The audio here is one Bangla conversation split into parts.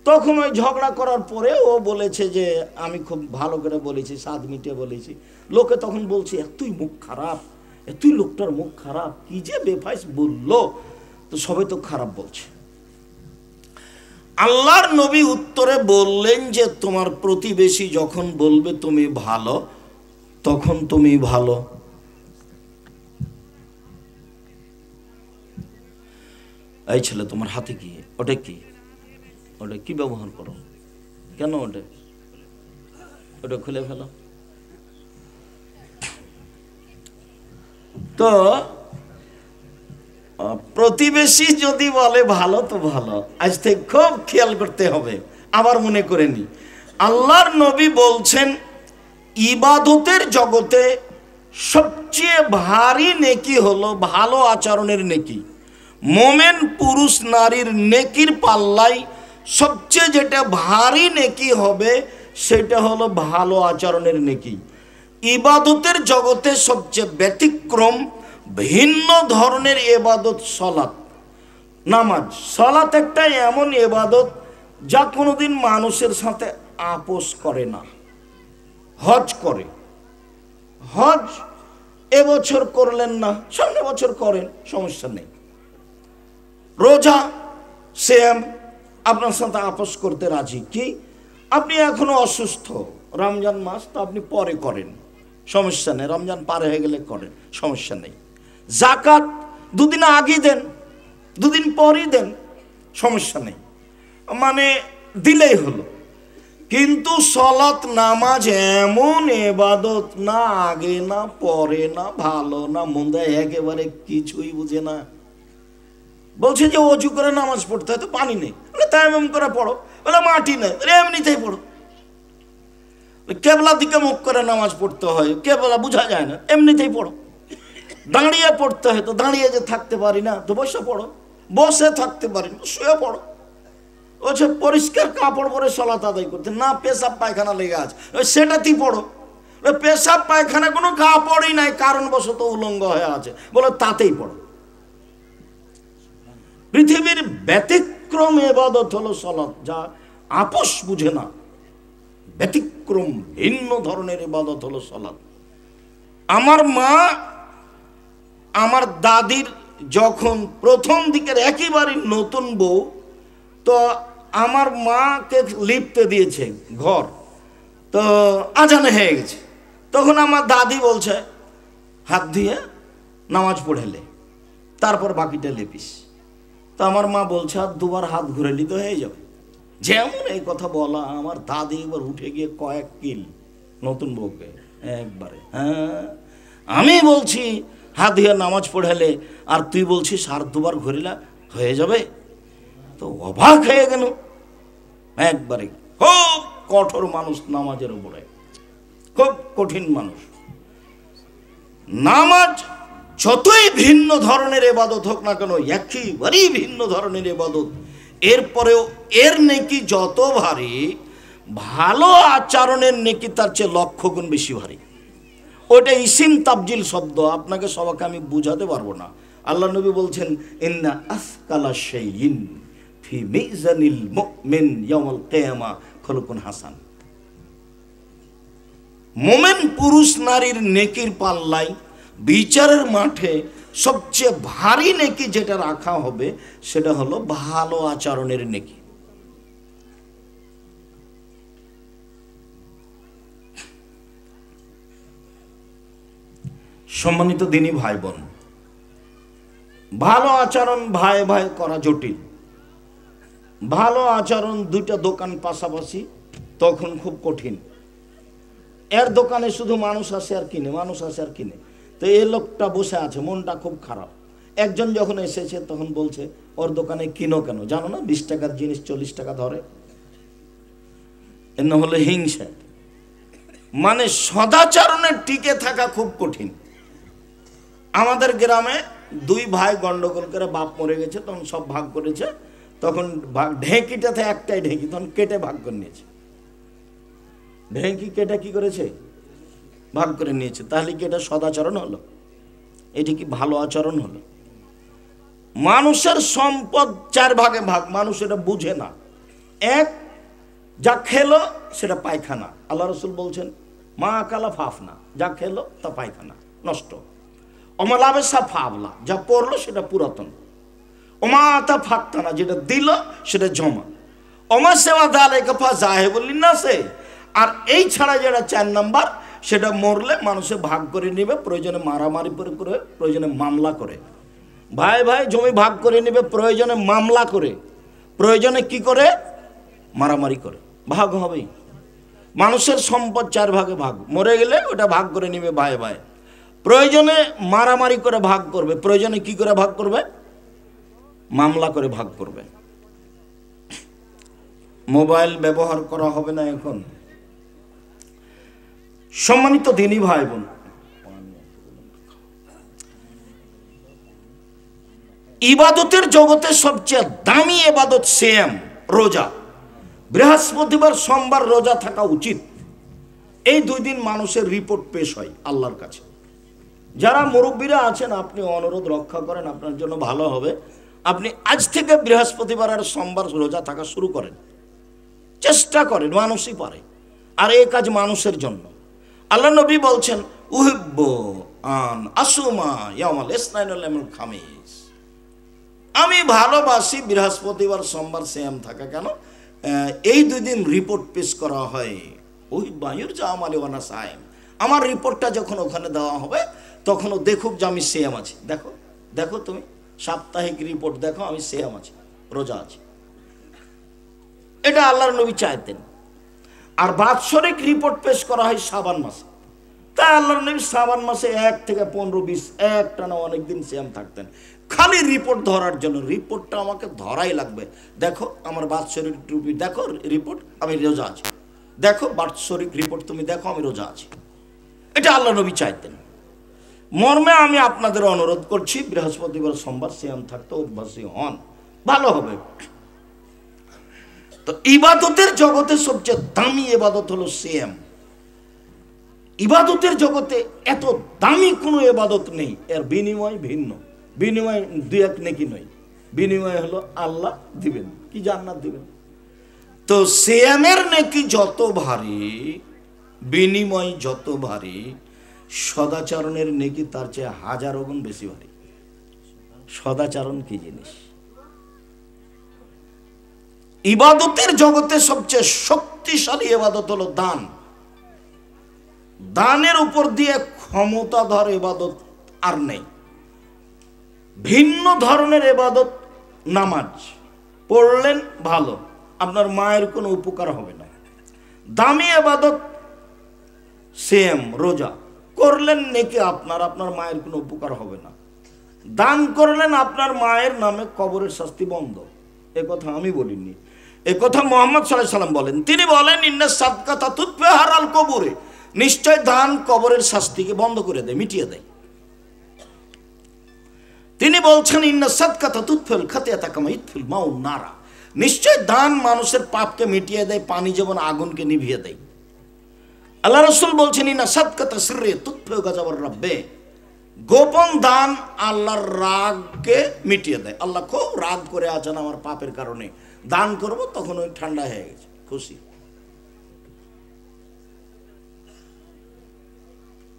তখন ওই ঝগড়া করার পরে ও বলেছে যে আমি খুব ভালো করে বলেছি, স্বাদ মিটে বলেছি। লোকে তখন বলছে এতই মুখ খারাপ, এতই লোকটার মুখ খারাপ, কি যে বেফাইস বললো, তো সবাই তো খারাপ বলছে। আল্লাহর নবী উত্তরে বললেন যে তোমার প্রতিবেশী যখন বলবে তুমি ভালো, তখন তুমি ভালো। এই ছেলে তোমার হাতে কি, ওটা কি, ওটা কি ব্যবহার করো, কেন ওটা, ওটা খুলে ফেলো। তো প্রতিবেশী যদি বলে ভালো তো ভালো, আজ থেকে খুব খেয়াল করতে হবে। আবার মনে করে নি, আল্লাহর নবী বলছেন ইবাদতের জগতে সবচেয়ে ভারী নেকি হলো ভালো আচরণের নেকি। মোমেন পুরুষ নারীর নেকির পাল্লায় সবচেয়ে যেটা ভারী নেকি হবে সেটা হলো ভালো আচরণের নেকি। ইবাদতের জগতে সবচেয়ে ব্যতিক্রম ভিন্ন ধরনের ইবাদত সালাত, নামাজ। সালাত একটা এমন ইবাদত যা কোনোদিন মানুষের সাথে আপোষ করে না। হজ করে, হজ এবছর করলেন না, সামনে বছর করেন, সমস্যা নেই। রোজা সেম, আপনার সাথে আপোষ করতে রাজি। কি আপনি এখনো অসুস্থ, রমজান মাস তো আপনি পরে করেন, সমস্যা নেই, রমজান পার হয়ে গেলে করেন, সমস্যা নেই। জাকাত দুদিন আগে দেন, দুদিন পরই দেন, সমস্যা নেই, মানে দিলেই হলো। কিন্তু সালাত নামাজ এমন ইবাদত, না আগে না পরে, না ভালো না মন্দ, একেবারে কিছুই বুঝে না। বলছে যে অজু করে নামাজ পড়তে হয়, তো পানি নেই, তায়াম্মুম করে পড়ো, বলে মাটি নেই, এমনিতেই পড়ো। কেবলা দিকে মুখ করে নামাজ পড়তে হয়, কেবলা বোঝা যায় না, এমনিতেই পড়ো। দাঁড়িয়ে পড়তে হয়, তো দাঁড়িয়ে যে থাকতে পারি না, তো বসে পড়ো। বসে থাকতে পারি না, শুয়ে পড়ো। বলছে পরিষ্কার কাপড় পরে সালাত আদায় করতে, না পেশাব পায়খানা লেগে আছে, সেটাতেই পড়ো। পেশাব পায়খানা কোনো কাপড়ই নাই, কারণবশত উলঙ্গ হয়ে আছে, বলো তাতেই পড়ো। পৃথিবীর ব্যতিক্রম ইবাদত হলো সালাত, যা আপোষ বুঝে না। ব্যতিক্রম ভিন্ন ধরনের ইবাদত হলো সালাত। আমার মা আমার দাদির যখন প্রথম দিকের একেবারে নতুন বউ, তো আমার মাকে লিপতে দিয়েছে ঘর, তো আজান হয়ে গেছে। তখন আমার দাদি বলছে হাত দিয়ে নামাজ পড়েলে তারপর বাকিটা লেপিস। তো আমার মা বলছে আর দুবার হাত ঘুরেলি তো হয়ে যাবে। যেমন এই কথা বলা, আমার দাদি এবার উঠে গিয়ে কয়েক কিল নতুন বউকে একবারে। হ্যাঁ, আমি বলছি হাত দিয়ে নামাজ পড়ালে, আর তুই বলছিস আর দুবার ঘুরিলা হয়ে যাবে। তো অবাক হয়ে গেল একবারে। খুব কঠোর মানুষ নামাজের উপরে, খুব কঠিন মানুষ। নামাজ যতই ভিন্ন ধরনের ইবাদত হোক না কেন, একেবারেই ভিন্ন ধরনের ইবাদত, এরপরেও এর নেকি যত ভারী, ভালো আচরণের নেকি তার চেয়ে লক্ষ গুণ বেশি ভারী। ওইটা ইসিম তাবজিল শব্দ, আপনাকে সবাইকে আমি বুঝাতে পারবো না। আল্লাহ নবী বলছেন ইন্না আসকালা শাইইন ফি মিজানিল মুমিন ইয়াউমুল কিয়ামা খুলুকুন হাসান। মুমিন পুরুষ নারীর নেকির পাল্লায় বিচারের মাঠে সবচেয়ে ভারী নেকি যেটা রাখা হবে সেটা হলো ভালো আচরণের নেকি। সম্মানিত দিনী ভাই বোন, ভালো আচরণ ভাই ভাই করা জটিল। ভালো আচরণ দুইটা দোকান পাশাপাশি, তখন খুব কঠিন। এর দোকানে শুধু মানুষ আসে আর কিনে, মানুষ আসে আর কিনে। তো এই লোকটা বসে আছে, মনটা খুব খারাপ। একজন যখন এসেছে তখন বলছে ওর দোকানে কিনো কেন, জানো না 20 টাকার জিনিস 40 টাকা ধরে। এর নাম হলো হিংসা। মানে সদাচরণে টিকে থাকা খুব কঠিন। আমাদের গ্রামে দুই ভাই গন্ডগোল করে, বাপ মরে গেছে, তখন সব ভাগ করেছে। তখন ভাগ ঢেঁকিটাতে একটাই ঢেঁকি, তখন কেটে ভাগ করে নিয়েছে। ঢেঁকি কেটে কি করেছে, ভাগ করে নিয়েছে। তাহলে কি এটা সদাচরণ হলো? এটি কি ভালো আচরণ হলো? মানুষের সম্পদ 4 ভাগে ভাগ, মানুষ এটা বুঝে না। এক, যা খেলো সেটা পায়খানা। আল্লাহ রসুল বলছেন মা কালা ফাফনা, যা খেলো তা পায়খানা নষ্ট। অমালাবেসা ফাবলা, যা পড়লো সেটা পুরাতন। ওমা তা ফাঁকতানা, যেটা দিল সেটা জমা। অমা সেবা দালে কাফা জাহে বললেন না সে। আর এই ছাড়া যেটা 4 নাম্বার, সেটা মরলে মানুষে ভাগ করে নেবে, প্রয়োজনে মারামারি করে, প্রয়োজনে মামলা করে। ভাই ভাই জমি ভাগ করে নেবে, প্রয়োজনে মামলা করে, প্রয়োজনে কি করে মারামারি করে, ভাগ হবেই। মানুষের সম্পদ 4 ভাগে ভাগ, মরে গেলে ওটা ভাগ করে নেবে ভাই ভাই। প্রয়োজনে মারামারি করে ভাগ করবে, প্রয়োজনে কি করে ভাগ করবে, মামলা করে ভাগ করবে। মোবাইল ব্যবহার করা হবে না এখন। সম্মানিত দিনী ভাই বোন, ইবাদতের জগতে সবচেয়ে দামি ইবাদত সিয়াম, রোজা। বৃহস্পতিবার সোমবার রোজা থাকা উচিত। এই 2 দিন মানুষের রিপোর্ট পেশ হয় আল্লাহর কাছে। যারা মুরব্বীরা আছেন, আপনি অনুরোধ রক্ষা করেন, আপনার জন্য ভালো হবে। আপনি আজ থেকে বৃহস্পতিবার আর সোমবার রোজা থাকা শুরু করেন, চেষ্টা করেন, মানুষই পারে। আর এই কাজ মানুষের জন্য। আল্লাহ নবী বলছেন উহিব্বু আন আসুমা ইয়াউমাল ইসনাইন ওয়াল ইয়াউমুল খামিস, আমি ভালোবাসি বৃহস্পতিবার সোমবার সিয়াম থাকা। কেন? এই 2 দিন রিপোর্ট পেশ করা হয়। উহিব্বু ইউরজা আমালি ওয়া আনা সাইম, আমার রিপোর্টটা যখন ওখানে দেওয়া হবে তখনও দেখুক যে আমি সিয়াম আছি। দেখো দেখো, তুমি সাপ্তাহিক রিপোর্ট দেখো, আমি সিয়াম আছি, রোজা আছি। এটা আল্লাহর নবী চাইতেন। আর বাৎসরিক রিপোর্ট পেশ করা হয় শাবান মাসে। তাই আল্লাহর নবী শাবান মাসে 1 থেকে 15-20 একটানা অনেকদিন সিয়াম থাকতেন, খালি রিপোর্ট ধরার জন্য। রিপোর্টটা আমাকে ধরাই লাগবে। দেখো আমার বাৎসরিক টুপি, দেখো রিপোর্ট, আমি রোজা আছি। দেখো বাৎসরিক রিপোর্ট, তুমি দেখো আমি রোজা আছি। এটা আল্লাহ নবী চাইতেন। মর্মে আমি আপনাদের অনুরোধ করছি, বৃহস্পতিবার সোমবার সিয়াম থাকতে অভ্যাসী হন, ভালো হবে। তো ইবাদতের জগতে সবচেয়ে দামি ইবাদত হলো সিয়াম। ইবাদতের জগতে এত দামি কোনো ইবাদত নেই, এর বিনিময় ভিন্ন। বিনিময় 2-1 নেকি নয়, বিনিময় হলো আল্লাহ দিবেন, কি জান্নাত দিবেন। তো সিয়ামের নেকি যত ভারী, বিনিময় যত ভারী, সদাচরণের নেকি তার চেয়ে 1000 গুণ বেশি ভারী। সদাচরণ কি জিনিস? ইবাদতের জগতে সবচেয়ে শক্তিশালী ইবাদত হলো দান। দানের উপর দিয়ে ক্ষমতাধর ইবাদত আর নেই। ভিন্ন ধরনের ইবাদত নামাজ পড়লেন ভালো, আপনার মায়ের কোনো উপকার হবে না। দামি ইবাদত সিয়াম, রোজা করলেন নাকি আপনার মায়ের কোনো উপকার হবে না। দান করলেন, আপনার মায়ের নামে কবরের শাস্তি বন্ধ। এ কথা আমি বলিনি, এ কথা মুহাম্মদ সাল্লাল্লাহু আলাইহি ওয়াসাল্লাম বলেন। তিনি বলেন ইন্না সাদকাতা তুতফি হারাল কবরে, নিশ্চয় দান কবরের শাস্তিকে বন্ধ করে দেয়, মিটিয়ে দেয়। তিনি বলছেন ইন্না সাদকাতা তুতফিল খাতিয়াতা কামা ইতফিল মাউন নারা, নিশ্চয় দান মানুষের পাপকে মিটিয়ে দেয়, পানি যেমন আগুনকে নিভিয়ে দেয়। আল্লাহ রাসূল বলছেন ইন্না সাদকাতা সিররি তুতফি গাযাবার রাব্বে, গোপন দান আল্লাহর রাগকে মিটিয়ে দেয়। আল্লাহ খুব রাগ করে আছেন আমার পাপের কারণে, দান করব, তখন ওই ঠান্ডা হয়ে গেছে, খুশি।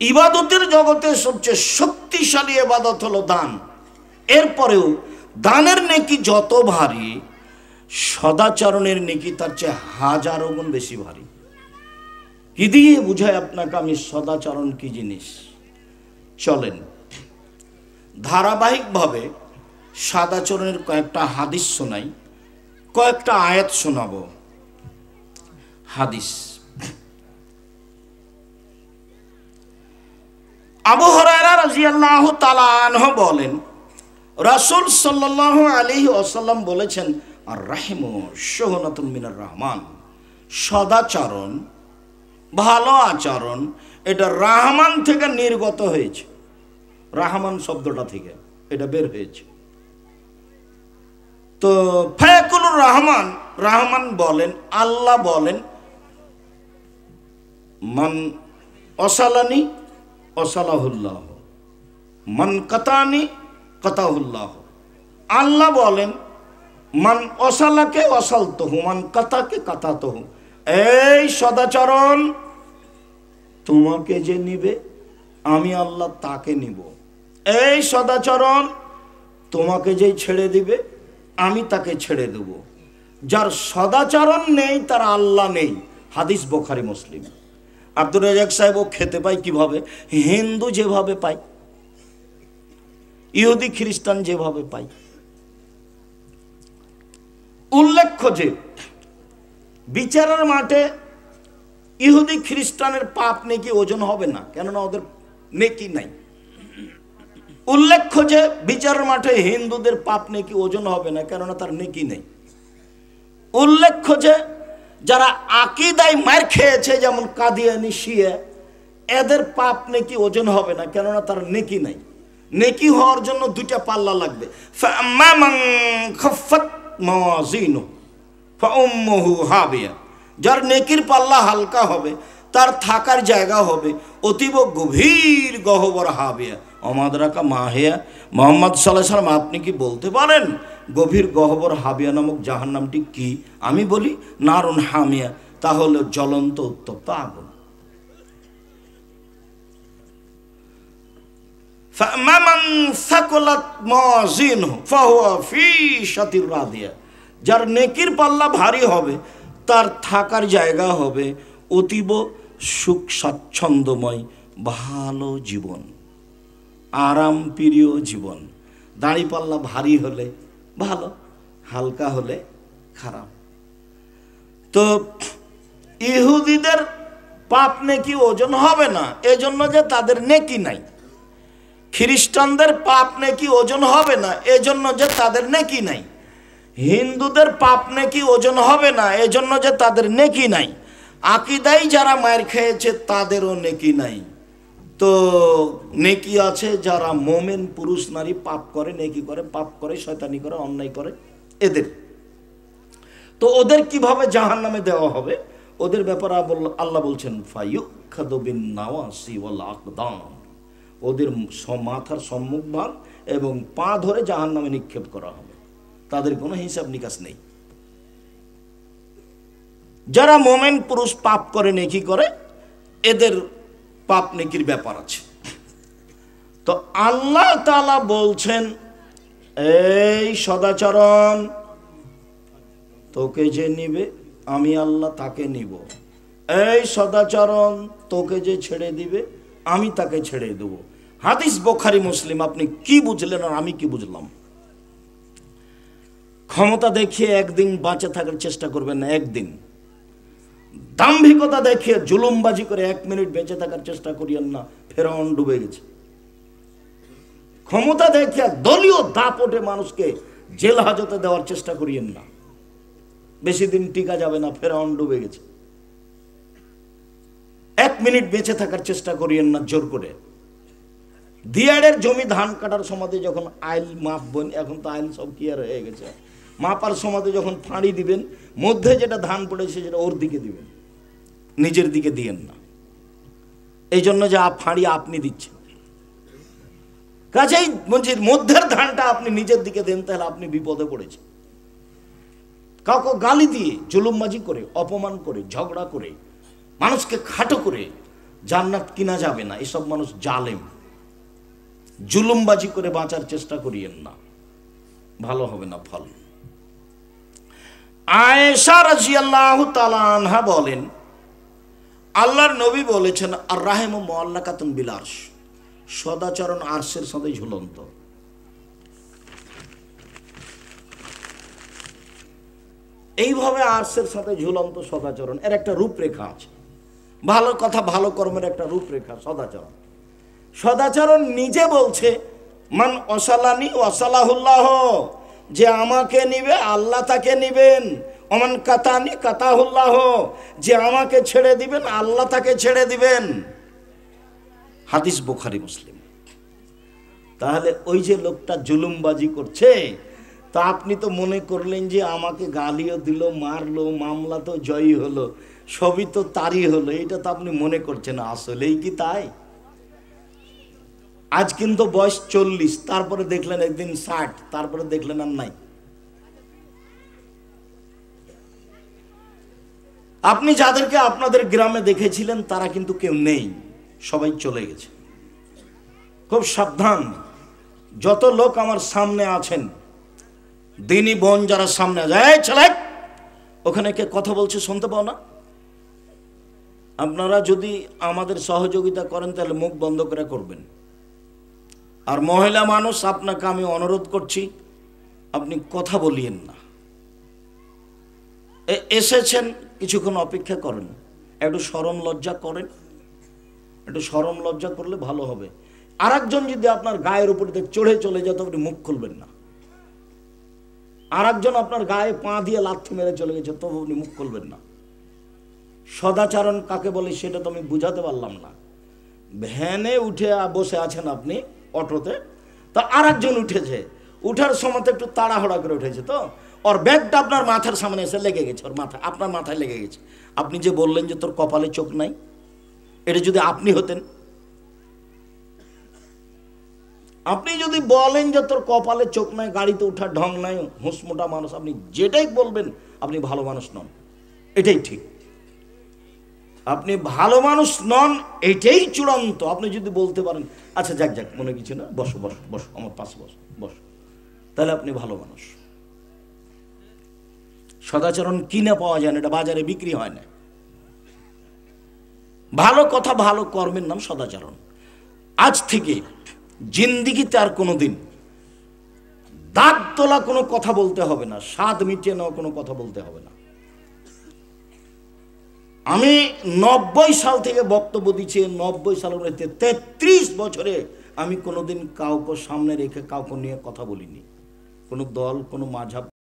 ইবাদতের জগতে সবচেয়ে শক্তিশালী ইবাদত হলো দান। এরপরেও দানের নেকি যত ভারী, সদাচরণের নেকি তার চেয়ে 1000 গুণ বেশি ভারী। কি দিয়ে বুঝায় আপনাকে আমি সদাচরণ কি জিনিস? চলেন ধারাবাহিকভাবে সদাচরণের কয়েকটা হাদিস শোনাই, কয়েকটা আয়াত শোনাবো। হাদিস, আবু হুরায়রা রাদিয়াল্লাহু তাআলা আনহু বলেন, রাসূল সাল্লাল্লাহু আলাইহি ওয়াসাল্লাম বলেছেন, আর রাহিমু শুহনাতুন মিনার রহমান, সদাচরণ, ভালো আচরণ, এটা রহমান থেকে নির্গত হয়েছে। রহমান শব্দটা থেকে এটা বের হয়েছে। তো ফায়াকুলুর রহমান, রহমান বলেন, আল্লাহ বলেন, মান অসালানি অসালাহুল্লাহ, মান কাতানি কাতাহুল্লাহ। আল্লাহ বলেন মান অসালাকে অসালতহু মান কাতাকে কাতাতহু, এই সদাচরণ তোমাকে যে নিবে আমি আল্লাহ তাকে নিব। এই সদাচরণ তোমাকে যে ছেড়ে দিবে আমি তাকে ছেড়ে দেব। যার সদাচরণ নেই তার আল্লাহ নেই। হাদিস বুখারী মুসলিম। আব্দুর রাজ্জাক সাহেব ও খেতে পায় কিভাবে? হিন্দু যেভাবে পায়, ইহুদি খ্রিস্টান যেভাবে পায়। উল্লেখ্য যে বিচারের মাঠে ইহুদি খ্রিস্টানের পাপ নেকি ওজন হবে না, কেননা ওদের নেকি নাই। উল্লেখ্য যে বিচারের মাঠে হিন্দুদের পাপ নেকি ওজন হবে না, কেননা তার নেকি নেই। উল্লেখ্য যে যারা আকীদায় মার খেয়েছে, যেমন কাদিয়ানি, শিয়া, এদের পাপ নেকি ওজন হবে না, কেননা তার নেকি নাই। নেকি হওয়ার জন্য দুইটা পাল্লা লাগবে। ফাআম্মা মান খাফফাত মাওয়াজিনু ফাউম্মুহু হাবিয়া, যার নেকির পাল্লা হালকা হবে তার থাকার জায়গা হবে অতীব গভীর গহ্বর হাবিয়া। অমাদরাকা মাহিয়া, মোহাম্মদ সাল্লাল্লাহু আলাইহি ওয়াসাল্লাম আপনি কি বলতে পারেন গভীর গহ্বর হাবিয়া নামক জাহান্নামটি কি? আমি বলি নারুন হামিয়া, তাহলে জ্বলন্ত উত্তপ্ত আগুন। ফাআম্মা মান সাকুলাত মাওয়াজিনুহু ফাহুয়া ফি শাতির রাদিয়া, যার নেকির পাল্লা ভারী হবে তার থাকার জায়গা হবে অতীব সুখ স্বাচ্ছন্দ্যময় ভালো জীবন, আরাম প্রিয় জীবন। দাড়ি পাল্লা ভারী হলে ভালো, হালকা হলে খারাপ। তো ইহুদিদের পাপ নেকি ওজন হবে না এজন্য যে তাদের নেকি নাই, খ্রিস্টানদের পাপ নেকি ওজন হবে না এজন্য যে তাদের নেকি নাই, হিন্দুদের পাপ নেকি ওজন হবে না এজন্য যে তাদের নেকি নাই, আকীদায় যারা মার খেয়েছে তাদেরও নেকি নাই। তো নেকি আছে যারা মোমেন পুরুষ নারী পাপ করে, নেকি করে, পাপ করে, শয়তানি করে, অন্যায় করে, এদের। তো ওদের কিভাবে জাহান্নামে দেওয়া হবে ওদের ব্যাপারে আল্লাহ বলছেন ফায়ুখাযু বিন নাওয়াসি ওয়াল আকদাম, ওদের মাথার সম্মুখ ভাগ এবং পা ধরে জাহান্নামে নিক্ষেপ করা হবে, তাদের কোনো হিসাব নিকাশ নেই। যারা মোমেন পুরুষ পাপ করে, নেকি করে, এদের পাপ নেকির ব্যাপার আছে। তো আল্লাহ তাআলা বলছেন এই সদাচরণ তোকে যে নিবে আমি আল্লাহ তাকে নিব। এই সদাচরণ তোকে যে ছেড়ে দিবে আমি তাকে ছেড়ে দেব। হাদিস বুখারী মুসলিম। আপনি কি বুঝলেন আর আমি কি বুঝলাম? ক্ষমতা দেখিয়ে একদিন বাঁচে থাকার চেষ্টা করবেন না, একদিন। দাম্ভিকতা দেখিয়ে জুলুমবাজি করে 1 মিনিট বেঁচে থাকার চেষ্টা করিয়েন না, ফেরাউন ডুবে গেছে। ক্ষমতা দেখিয়ে দলীয় দাপটে মানুষকে জেল হাজতে দেওয়ার চেষ্টা করিয়েন না, বেশি দিন টিকা যাবে না, ফেরাউন ডুবে গেছে। 1 মিনিট বেঁচে থাকার চেষ্টা করিয়েন না জোর করে। দিয়াড়ের জমি ধান কাটার সময় যখন আইল মাপবেন, এখন তো আইল সব ক্লিয়ার হয়ে গেছে, মাপার সময় যখন ফাঁড়ি দিবেন মধ্যে যেটা ধান পড়েছে সেটা ওর দিকে দিবেন, নিজের দিকে দিয়েন না। এই জন্য যে ফাঁড়ি আপনি দিচ্ছেন, কাজেই মধ্যের ধানটা আপনি নিজের দিকে দেন, তাহলে আপনি বিপদে পড়েছেন। কাউকে গালি দিয়ে, জুলুমবাজি করে, অপমান করে, ঝগড়া করে, মানুষকে খাটো করে জান্নাত কিনা যাবে না। এসব মানুষ জালেম। জুলুমবাজি করে বাঁচার চেষ্টা করিয়েন না, ভালো হবে না ফল। আয়েশা রাদিয়াল্লাহু তাআলা আনহা বলেন আল্লাহর নবী বলেছেন আর রাহিমু মুআল্লাকাতুন বিল আরশ, সদাচরণ আরশের সাথে ঝুলন্ত। এইভাবে আরশের সাথে ঝুলন্ত সদাচরণ, এর একটা রূপরেখা আছে। ভালো কথা, ভালো কর্মের একটা রূপরেখা সদাচরণ। সদাচরণ নিজে বলছে মান অসালানি ওয়াসালাহুল্লাহ, যে আমাকে নিবে আল্লাহ তাকে নিবেন। অমান কাতানি কাতাহুল্লাহ, যে আমাকে ছেড়ে দিবেন আল্লাহ তাকে ছেড়ে দিবেন। হাদিস বুখারী মুসলিম। তাহলে ওই যে লোকটা জুলুমবাজি করছে, তা আপনি তো মনে করলেন যে আমাকে গালিও দিল, মারলো, মামলা তো জয়ী হলো, সবই তো তারই হলো, এটা তো আপনি মনে করছেন। আসলেই কি তাই? আজ কিন্তু বয়স 40, তারপরে দেখলেন একদিন 60, তারপরে দেখলেন আর নাই। আপনি যাদেরকে আপনাদের গ্রামে দেখেছিলেন তারা কিন্তু কেউ নেই, সবাই চলে গেছে। খুব সাবধান, যত লোক আমার সামনে আছেন, দিনী বোন যারা সামনে যায়, ছেলে ওখানে কে কথা বলছে শুনতে পাও না? আপনারা যদি আমাদের সহযোগিতা করেন তাহলে মুখ বন্ধ করে করবেন। আর মহিলা মানুষ, আপনাকে আমি অনুরোধ করছি, আপনি কথা বলিয়েন না। এসেছেন, কিছুক্ষণ অপেক্ষা করেন, একটু শরম লজ্জা করেন। একটু শরম লজ্জা করলে ভালো হবে। আর একজন যদি আপনার গায়ের উপরে চড়ে চলে যায় তো আপনি মুখ খুলবেন না। আর একজন আপনার গায়ে পা দিয়ে লাথি মেরে চলে গেছে তবু আপনি মুখ খুলবেন না। সদাচরণ কাকে বলে সেটা তো আমি বুঝাতে পারলাম না। ভ্যানে উঠে বসে আছেন আপনি, অটোতে, তো আর একজন উঠেছে, উঠার সময় তো একটু তাড়াহুড়া করে উঠেছে, তো ওর ব্যাগটা আপনার মাথার সামনে এসে লেগে গেছে, ওর মাথা আপনার মাথায় লেগে গেছে। আপনি যে বললেন যে তোর কপালে চোখ নাই, এটা যদি আপনি হতেন, আপনি যদি বলেন যে তোর কপালে চোখ নাই, গাড়িতে ওঠার ঢং নাই, হুঁসমোটা মানুষ, আপনি যেটাই বলবেন আপনি ভালো মানুষ নন, এটাই ঠিক। আপনি ভালো মানুষ নন, এটাই চূড়ান্ত। আপনি যদি বলতে পারেন আচ্ছা যাক যাক মনে কিছু না, বসো বসো বসো আমার পাশে বসো বসো, তাহলে আপনি ভালো মানুষ। সদাচরণ কিনে পাওয়া যায় না, এটা বাজারে বিক্রি হয় না। ভালো কথা ভালো কর্মের নাম সদাচরণ। আজ থেকে জিন্দিগিতে আর কোনোদিন দাঁত তোলা কোনো কথা বলতে হবে না, স্বাদ মিটিয়ে নেওয়া কোনো কথা বলতে হবে না। আমি 90 সাল থেকে বক্তব্য দিচ্ছি, 90 সালের মধ্যে 33 বছরে আমি কোনোদিন কাউকে সামনে রেখে কাউকে নিয়ে কথা বলিনি, কোনো দল কোনো মাঝাব